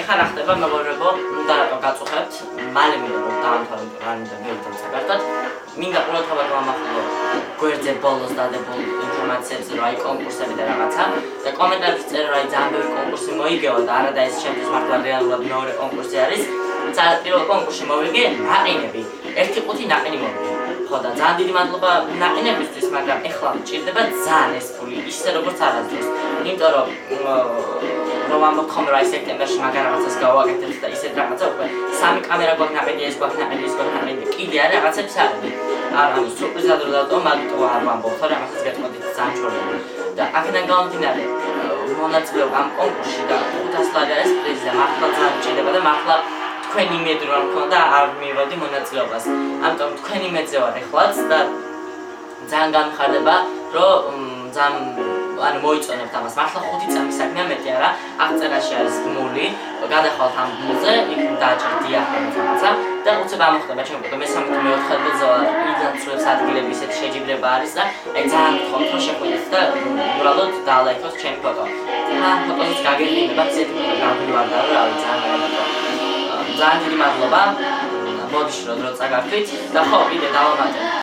ეხლა რა ხდება მეგობრებო, უნდა რატო გაწუხებთ, მალე მინდა რომ დავამთავროთ რამე ვერდოთ საქართველოს. მინდა ყურადღება გამახვილო გვერდზე ბოლოს დადებულ ინფორმაციებზე, რომ აი კონკურსები და რაღაცა და კომენტარებში წერო, რომ აი ძალიან ბევრი კონკურსი მოიგეო და არა და ეს ჩემთვის მართლა რეალურად მეორე კონკურსი არის. პირველ კონკურსში მოვიგე ნაყინები, 1.5 ნაყინი მოვიგე. ხო და ძალიან დიდი მადლობა ნაყინებისთვის, მაგრამ ეხლა მჭირდება ძალიან ეს ფული, ისე როგორც არასდროს. იმიტომ რომ ამბობ რომ აი სექტემბერში მაგარ რაღაცას გავაკეთებთ და ისეთ რაღაცა უკვე 3 კამერა გვაქვს ნაყინი, ეს გვაქვს ნაყინი, ის გვაქვს ნაყინი და კიდე არა რაღაცებს არის. არა, სურპრიზად რო დავტოვ, მაგიტო არ ვამბობ, თორე ამასაც გეტყოდით ძალიან ჩვეულებრივი. და აქედან გამომდინარე, მონაწილეობა ამ კონკურსში და 500 ლარი არის პრიზი და მართლა ძალიან მჭირდება და მართლა თქვენი იმედი რომ მქონდა არ მივოდი მონაწილეობას. ამიტომ თქვენი იმედზე ვარ ეხლაც და ძალიან გამიხარდება, რომ ძალიან ანუ მოიწონებთ ამას. მართლა 5 წამის საქმეა, მეტი არა. აღწერაში არის გმული, გადახვალთ ამ გმულზე, იქ დააჭერთ დიახონით რაღაცა და უცებ ამოხდება ჩემ უკვე მე-13-4 იდაცურებს ადგილები ისეთი შეჯიბრება არის და აი ძალიან გთხოვთ რომ შეხვიდეთ და უბრალოდ დალაიქოთ ჩემი ფოტო. და ფოტოც გაგეღიმება ისეთი გამგვივარდა რომ რავი ძალიან დიდი მადლობა. ბოდიში რომ წაგართვით და ხო კიდე დავამატე